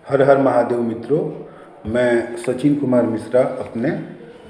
हर हर महादेव मित्रों, मैं सचिन कुमार मिश्रा अपने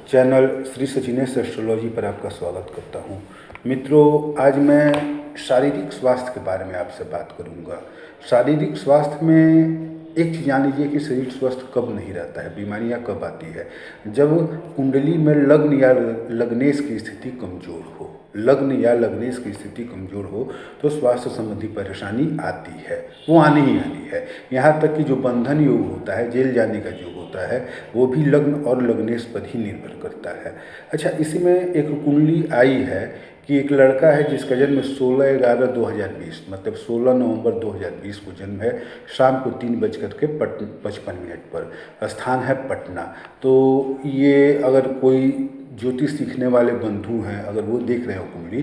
चैनल श्री सचिनेश एस्ट्रोलॉजी पर आपका स्वागत करता हूं। मित्रों, आज मैं शारीरिक स्वास्थ्य के बारे में आपसे बात करूंगा। शारीरिक स्वास्थ्य में एक चीज़ जान लीजिए कि शरीर स्वस्थ कब नहीं रहता है, बीमारियां कब आती है। जब कुंडली में लग्न या लग्नेश की स्थिति कमज़ोर हो, लग्न या लग्नेश की स्थिति कमज़ोर हो तो स्वास्थ्य संबंधी परेशानी आती है, वो आनी ही आनी है। यहाँ तक कि जो बंधन योग होता है, जेल जाने का योग होता है, वो भी लग्न और लग्नेश पर ही निर्भर करता है। अच्छा, इसी में एक कुंडली आई है कि एक लड़का है जिसका जन्म 16/11/2020 मतलब 16 नवंबर 2020 को जन्म है। शाम को 3:55 पर, स्थान है पटना। तो ये अगर कोई ज्योतिष सीखने वाले बंधु हैं, अगर वो देख रहे हो कुंडली,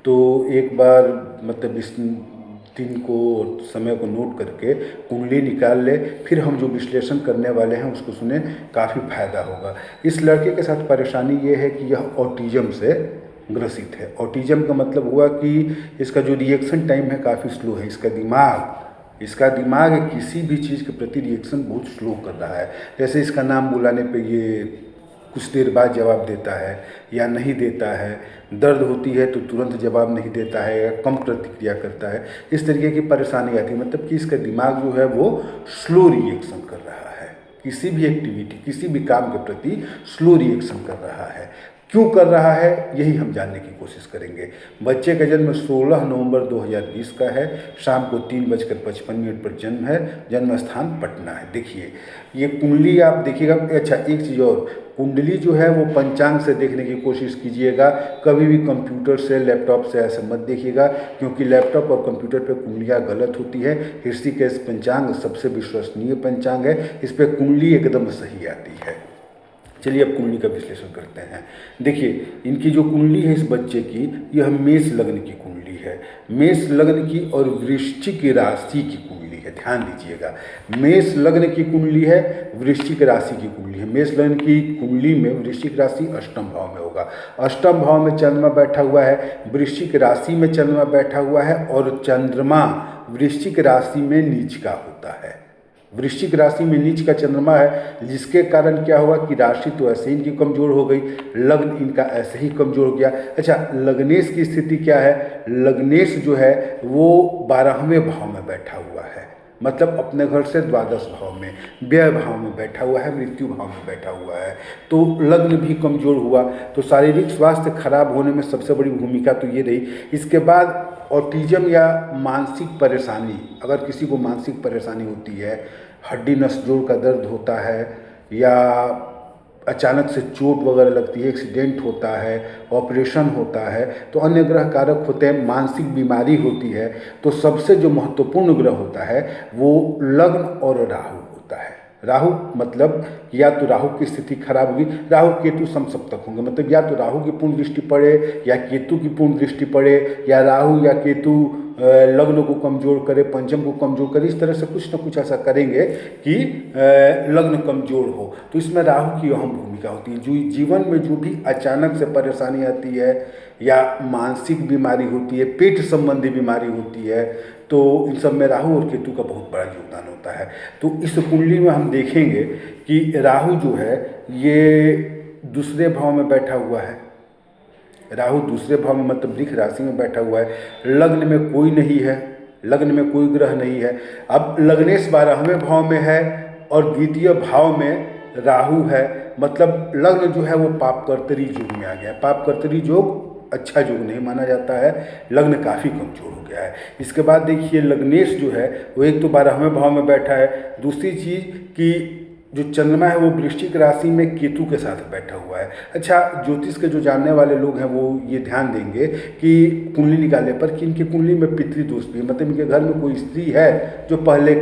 तो एक बार मतलब इस दिन को समय को नोट करके कुंडली निकाल ले, फिर हम जो विश्लेषण करने वाले हैं उसको सुने, काफ़ी फायदा होगा। इस लड़के के साथ परेशानी ये है कि यह ऑटिज्म से ग्रसित है। ऑटिज्म का मतलब हुआ कि इसका जो रिएक्शन टाइम है काफ़ी स्लो है। इसका दिमाग किसी भी चीज़ के प्रति रिएक्शन बहुत स्लो कर रहा है। जैसे इसका नाम बुलाने पे ये कुछ देर बाद जवाब देता है या नहीं देता है, दर्द होती है तो तुरंत जवाब नहीं देता है या कम प्रतिक्रिया करता है। इस तरीके की परेशानी आती है, मतलब कि इसका दिमाग जो है वो स्लो रिएक्शन कर रहा है, किसी भी एक्टिविटी, किसी भी काम के प्रति स्लो रिएक्शन कर रहा है। क्यों कर रहा है, यही हम जानने की कोशिश करेंगे। बच्चे का जन्म 16 नवंबर 2020 का है। शाम को 3:55 पर जन्म है। जन्म स्थान पटना है। देखिए ये कुंडली आप देखिएगा। अच्छा, एक चीज़ और, कुंडली जो है वो पंचांग से देखने की कोशिश कीजिएगा। कभी भी कंप्यूटर से, लैपटॉप से ऐसे मत देखिएगा, क्योंकि लैपटॉप और कंप्यूटर पे कुंडलियाँ गलत होती है। ऋषिकेश पंचांग सबसे विश्वसनीय पंचांग है, इस पर कुंडली एकदम सही आती है। चलिए अब कुंडली का विश्लेषण करते हैं। देखिए इनकी जो कुंडली है इस बच्चे की, यह मेष लग्न की कुंडली है। मेष लग्न की और वृश्चिक राशि की कुंडली है। ध्यान दीजिएगा, मेष लग्न की कुंडली है, वृश्चिक राशि की कुंडली है। मेष लग्न की कुंडली में वृश्चिक राशि अष्टम भाव में होगा। अष्टम भाव में चंद्रमा बैठा हुआ है, वृश्चिक राशि में चंद्रमा बैठा हुआ है, और चंद्रमा वृश्चिक राशि में नीच का होता है। वृश्चिक राशि में नीच का चंद्रमा है, जिसके कारण क्या हुआ कि राशि तो ऐसे ही इनकी कमजोर हो गई, लग्न इनका ऐसे ही कमजोर हो गया। अच्छा, लग्नेश की स्थिति क्या है? लग्नेश जो है वो 12वें भाव में बैठा हुआ है, मतलब अपने घर से द्वादश भाव में, व्यय भाव में बैठा हुआ है, मृत्यु भाव में बैठा हुआ है। तो लग्न भी कमजोर हुआ, तो शारीरिक स्वास्थ्य खराब होने में सबसे बड़ी भूमिका तो ये रही। इसके बाद ऑटिज्म या मानसिक परेशानी, अगर किसी को मानसिक परेशानी होती है, हड्डी नस जोड़ का दर्द होता है, या अचानक से चोट वगैरह लगती है, एक्सीडेंट होता है, ऑपरेशन होता है, तो अन्य ग्रह कारक होते हैं, मानसिक बीमारी होती है, तो सबसे जो महत्वपूर्ण ग्रह होता है वो लग्न और राहु होता है। राहु मतलब या तो राहु की स्थिति खराब होगी, राहु केतु समसप्तक होंगे, मतलब या तो राहु की पूर्ण दृष्टि पड़े या केतु की पूर्ण दृष्टि पड़े, या राहु या केतु लग्न को कमजोर करे, पंचम को कमजोर करे, इस तरह से कुछ न कुछ ऐसा करेंगे कि लग्न कमजोर हो। तो इसमें राहु की अहम भूमिका होती है। जो जीवन में जो भी अचानक से परेशानी आती है, या मानसिक बीमारी होती है, पेट संबंधी बीमारी होती है, तो इन सब में राहु और केतु का बहुत बड़ा योगदान होता है। तो इस कुंडली में हम देखेंगे कि राहु जो है ये दूसरे भाव में बैठा हुआ है। राहु दूसरे भाव में मतलब वृष राशि में बैठा हुआ है। लग्न में कोई नहीं है, लग्न में कोई ग्रह नहीं है। अब लग्नेश 12वें भाव में है और द्वितीय भाव में राहु है, मतलब लग्न जो है वो पापकर्तरी योग में आ गया। पापकर्तरी योग अच्छा योग नहीं माना जाता है, लग्न काफ़ी कमजोर हो गया है। इसके बाद देखिए लग्नेश जो है वो एक तो 12वें भाव में बैठा है, दूसरी चीज़ कि जो चंद्रमा है वो वृश्चिक राशि में केतु के साथ बैठा हुआ है। अच्छा, ज्योतिष के जो जानने वाले लोग हैं वो ये ध्यान देंगे कि कुंडली निकालने पर कि इनकी कुंडली में पितृदोष भी है, मतलब इनके घर में कोई स्त्री है जो पहले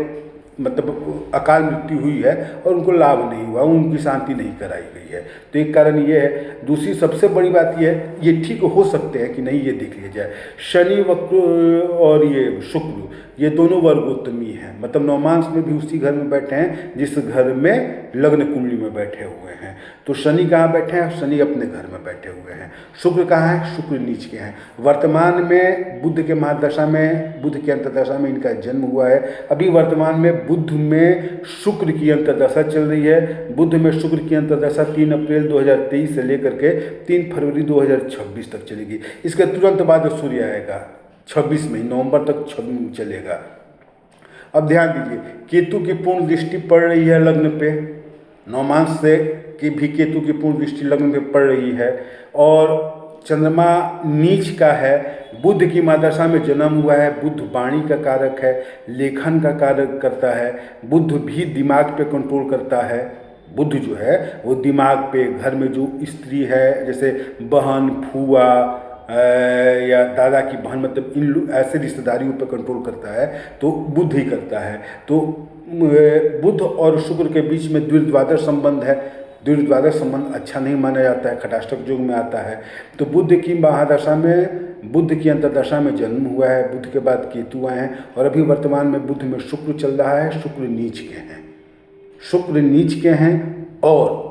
मतलब अकाल मृत्यु हुई है और उनको लाभ नहीं हुआ, उनकी शांति नहीं कराई गई है, तो एक कारण ये है। दूसरी सबसे बड़ी बात ये है, ये ठीक हो सकते हैं कि नहीं ये देख लिया जाए। शनि वक्र और ये शुक्र, ये दोनों वर्गोत्तमी हैं, मतलब नवमांश में भी उसी घर में बैठे हैं जिस घर में लग्न कुंडली में बैठे हुए हैं। तो शनि कहाँ बैठे हैं? शनि अपने घर में बैठे हुए हैं। शुक्र कहाँ है? शुक्र नीच के हैं। वर्तमान में बुध के महादशा में, बुध की अंतर्दशा में इनका जन्म हुआ है। अभी वर्तमान में बुध में शुक्र की अंतर्दशा चल रही है। बुध में शुक्र की अंतर्दशा 3 अप्रैल 2023 से लेकर के 3 फरवरी 2026 तक चलेगी। इसके तुरंत बाद सूर्य आएगा 26 में, नवंबर तक चलेगा। अब ध्यान दीजिए, केतु की पूर्ण दृष्टि पड़ रही है लग्न पे, नवमांश से कि भी केतु की पूर्ण दृष्टि लग्न पे पड़ रही है, और चंद्रमा नीच का है। बुध की महादशा में जन्म हुआ है। बुध वाणी का कारक है, लेखन का कारक करता है। बुध भी दिमाग पे कंट्रोल करता है। बुध जो है वो दिमाग पे, घर में जो स्त्री है जैसे बहन, फूआ या दादा की बहन, मतलब इन ऐसे रिश्तेदारियों पर कंट्रोल करता है, तो बुध ही करता है। तो बुध और शुक्र के बीच में द्विर्द्वादश संबंध है। द्विर्द्वादश संबंध अच्छा नहीं माना जाता है, खटाष्टक युग में आता है। तो बुध की महादशा में, बुध की अंतर्दशा में जन्म हुआ है। बुध के बाद केतु आए हैं, और अभी वर्तमान में बुध में शुक्र चल रहा है। शुक्र नीच के हैं, शुक्र नीच के हैं और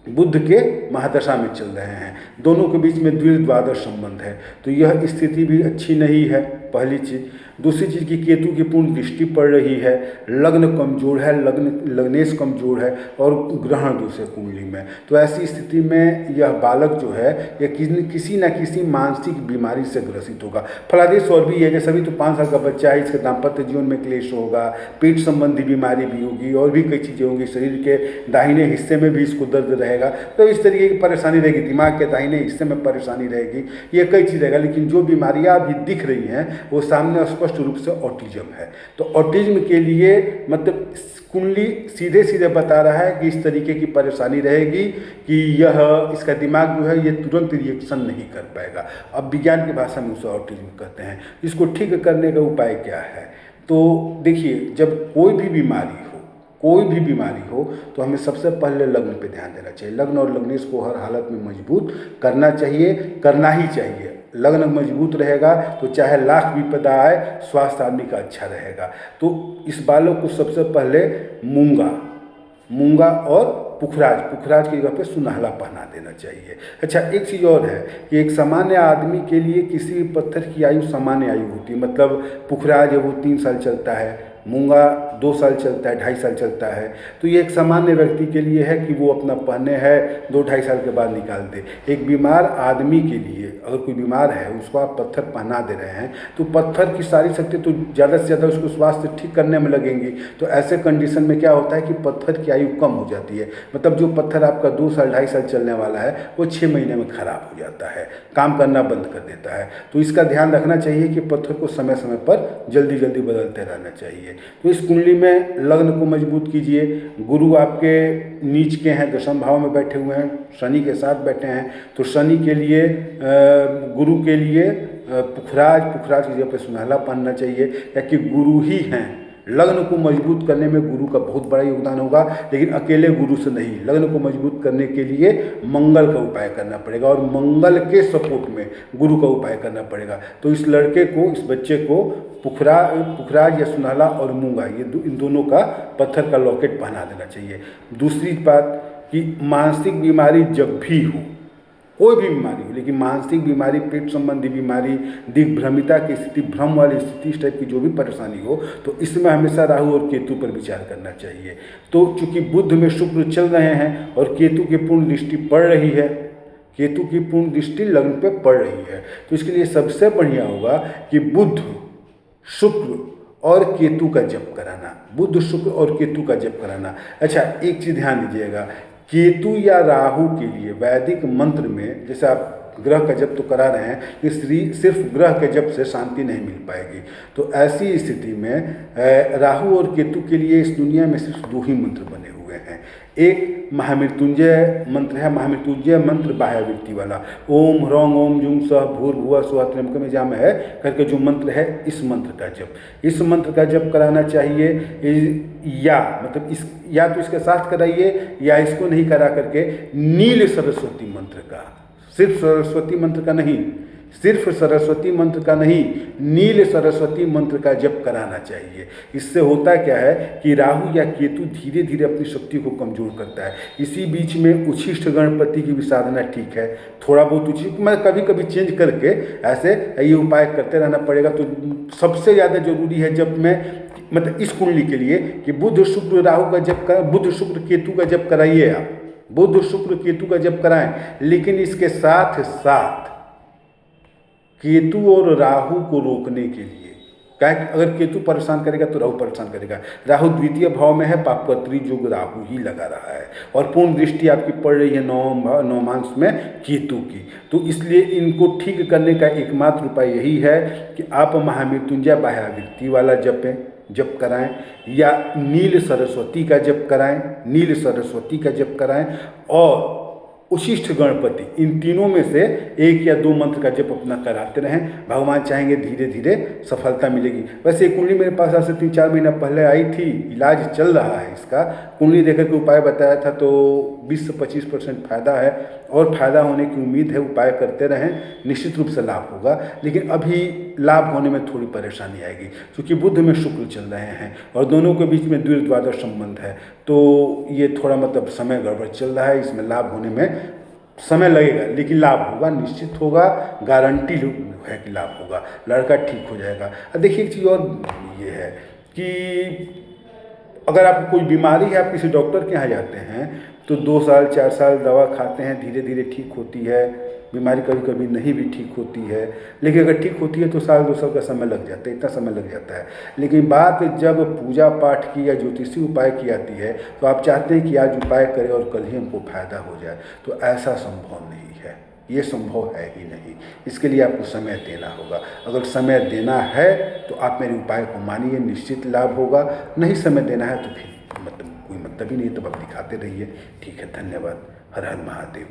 बुध के महादशा में चल रहे हैं। दोनों के बीच में द्विर्द्वादश संबंध है, तो यह स्थिति भी अच्छी नहीं है, पहली चीज़। दूसरी चीज़ की केतु की पूर्ण दृष्टि पड़ रही है, लग्न कमजोर है, लग्नेश कमजोर है, और ग्रहण दोष है कुंडली में। तो ऐसी स्थिति में यह बालक जो है यह किसी न किसी मानसिक बीमारी से ग्रसित होगा। फलादेश और भी है, जैसे अभी तो 5 साल का बच्चा है, इसके दाम्पत्य जीवन में क्लेश होगा, पेट संबंधी बीमारी भी होगी, और भी कई चीज़ें होंगी। शरीर के दाहिने हिस्से में भी इसको दर्द रहेगा, तो इस तरीके की परेशानी रहेगी। दिमाग के दाहिने हिस्से में परेशानी रहेगी, ये कई चीज़ रहेगा। लेकिन जो बीमारियाँ अभी दिख रही हैं वो सामने स्पष्ट रूप से ऑटिज्म है। तो ऑटिज्म के लिए मतलब कुंडली सीधे सीधे बता रहा है कि इस तरीके की परेशानी रहेगी कि यह, इसका दिमाग जो है ये तुरंत रिएक्शन नहीं कर पाएगा। अब विज्ञान की भाषा में उसे ऑटिज्म कहते हैं। इसको ठीक करने का उपाय क्या है? तो देखिए, जब कोई भी बीमारी हो तो हमें सबसे पहले लग्न पे ध्यान देना चाहिए। लग्न और लग्नेश को हर हालत में मजबूत करना चाहिए, करना ही चाहिए। लग्न मजबूत रहेगा तो चाहे लाख विपदा आए, स्वास्थ्य आदमी का अच्छा रहेगा। तो इस बालक को सबसे पहले मूंगा और पुखराज की जगह पे सुनहला पहना देना चाहिए। अच्छा, एक चीज़ और है कि एक सामान्य आदमी के लिए किसी भी पत्थर की आयु सामान्य आयु होती है। मतलब पुखराज है वो 3 साल चलता है, मूंगा 2 साल चलता है, 2.5 साल चलता है। तो ये एक सामान्य व्यक्ति के लिए है कि वो अपना पहने है, 2-2.5 साल के बाद निकाल दे। एक बीमार आदमी के लिए, अगर कोई बीमार है उसको आप पत्थर पहना दे रहे हैं, तो पत्थर की सारी शक्ति तो ज़्यादा से ज़्यादा उसको स्वास्थ्य ठीक करने में लगेंगी। तो ऐसे कंडीशन में क्या होता है कि पत्थर की आयु कम हो जाती है। मतलब जो पत्थर आपका 2 साल 2.5 साल चलने वाला है वो 6 महीने में खराब हो जाता है, काम करना बंद कर देता है। तो इसका ध्यान रखना चाहिए कि पत्थर को समय समय पर जल्दी जल्दी बदलते रहना चाहिए। तो इस कुंडली में लग्न को मजबूत कीजिए। गुरु आपके नीच के हैं, दशम भाव में बैठे हुए हैं, शनि के साथ बैठे हैं। तो शनि के लिए, गुरु के लिए पुखराज की जगह पे सुनहला पहनना चाहिए, क्योंकि गुरु ही हैं। लग्न को मजबूत करने में गुरु का बहुत बड़ा योगदान होगा, लेकिन अकेले गुरु से नहीं। लग्न को मजबूत करने के लिए मंगल का उपाय करना पड़ेगा, और मंगल के सपोर्ट में गुरु का उपाय करना पड़ेगा। तो इस लड़के को, इस बच्चे को पुखराज या सुनहला और मूंगा, इन दोनों का पत्थर का लॉकेट पहना देना चाहिए। दूसरी बात कि मानसिक बीमारी जब भी हो, कोई भी बीमारी हो, लेकिन मानसिक बीमारी, पेट संबंधी बीमारी, दिग्भ्रमिता की स्थिति, भ्रम वाली स्थिति, इस टाइप की जो भी परेशानी हो, तो इसमें हमेशा राहु और केतु पर विचार करना चाहिए। तो चूंकि बुध में शुक्र चल रहे हैं और केतु की पूर्ण दृष्टि पड़ रही है, केतु की पूर्ण दृष्टि लग्न पे पड़ रही है, तो इसके लिए सबसे बढ़िया होगा कि बुध, शुक्र और केतु का जप कराना। बुध, शुक्र और केतु का जप कराना। अच्छा, एक चीज़ ध्यान दीजिएगा, केतु या राहु के लिए वैदिक मंत्र में, जैसे आप ग्रह का जप तो करा रहे हैं, कि सिर्फ ग्रह के जप से शांति नहीं मिल पाएगी। तो ऐसी स्थिति में राहु और केतु के लिए इस दुनिया में सिर्फ 2 ही मंत्र बने हुए हैं। एक महामृत्युंजय मंत्र है, महामृत्युंजय मंत्र बाह्यवृत्ति वाला, ओम ह्रौं ओम जुं सः भूर्भुवः स्वः त्र्यंबकम यजामहे है करके जो मंत्र है, इस मंत्र का जप, इस मंत्र का जप कराना चाहिए। या मतलब या तो इसके साथ कराइए, या इसको नहीं करा करके नील सरस्वती मंत्र का, सिर्फ सरस्वती मंत्र का नहीं, सिर्फ सरस्वती मंत्र का नहीं, नील सरस्वती मंत्र का जप कराना चाहिए। इससे होता क्या है कि राहु या केतु धीरे धीरे अपनी शक्ति को कमजोर करता है। इसी बीच में उच्छिष्ट गणपति की भी साधना ठीक है, थोड़ा बहुत उच्छिष्ट मैं कभी कभी चेंज करके ऐसे ये उपाय करते रहना पड़ेगा। तो सबसे ज़्यादा जरूरी है जब मैं मतलब इस कुंडली के लिए कि बुध शुक्र राहु का जप कर, बुध शुक्र केतु का जप कराइए आप, बुध शुक्र केतु का जप कराएं। लेकिन इसके साथ साथ केतु और राहु को रोकने के लिए, क्या अगर केतु परेशान करेगा तो राहु परेशान करेगा। राहु द्वितीय भाव में है, पापत्री युग राहु ही लगा रहा है और पूर्ण दृष्टि आपकी पड़ रही है नवमांश में केतु की। तो इसलिए इनको ठीक करने का एकमात्र उपाय यही है कि आप महामृत्युंजय बाह्यावृत्ति वाला जप कराएं या नील सरस्वती का जप कराएं, नील सरस्वती का जप कराएं और उच्छिष्ट गणपति, इन तीनों में से एक या दो मंत्र का जप अपना कराते रहें। भगवान चाहेंगे धीरे धीरे सफलता मिलेगी। वैसे कुंडली मेरे पास आज से 3-4 महीना पहले आई थी, इलाज चल रहा है इसका। कुंडली देखकर के उपाय बताया था तो 20 से 25% फायदा है और फायदा होने की उम्मीद है। उपाय करते रहें, निश्चित रूप से लाभ होगा। लेकिन अभी लाभ होने में थोड़ी परेशानी आएगी क्योंकि बुध में शुक्र चल रहे हैं और दोनों के बीच में द्वादश संबंध है, तो ये थोड़ा मतलब समय गड़बड़ चल रहा है। इसमें लाभ होने में समय लगेगा लेकिन लाभ होगा, निश्चित होगा, गारंटी है कि लाभ होगा, लड़का ठीक हो जाएगा। अब देखिए एक चीज़ और ये है कि अगर आपको कोई बीमारी है, आप किसी डॉक्टर के यहाँ जाते हैं तो 2 साल 4 साल दवा खाते हैं, धीरे धीरे ठीक होती है। बीमारी कभी कभी नहीं भी ठीक होती है, लेकिन अगर ठीक होती है तो 1-2 साल का समय लग जाता है, इतना समय लग जाता है। लेकिन बात जब पूजा पाठ की या ज्योतिषी उपाय की आती है तो आप चाहते हैं कि आज उपाय करें और कल ही हमको फायदा हो जाए, तो ऐसा संभव नहीं है, ये संभव है ही नहीं। इसके लिए आपको समय देना होगा। अगर समय देना है तो आप मेरे उपाय को मानिए, निश्चित लाभ होगा। नहीं समय देना है तो फिर मतलब कोई मतलब ही नहीं, तो आप दिखाते रहिए। ठीक है, धन्यवाद। हर हर महादेव।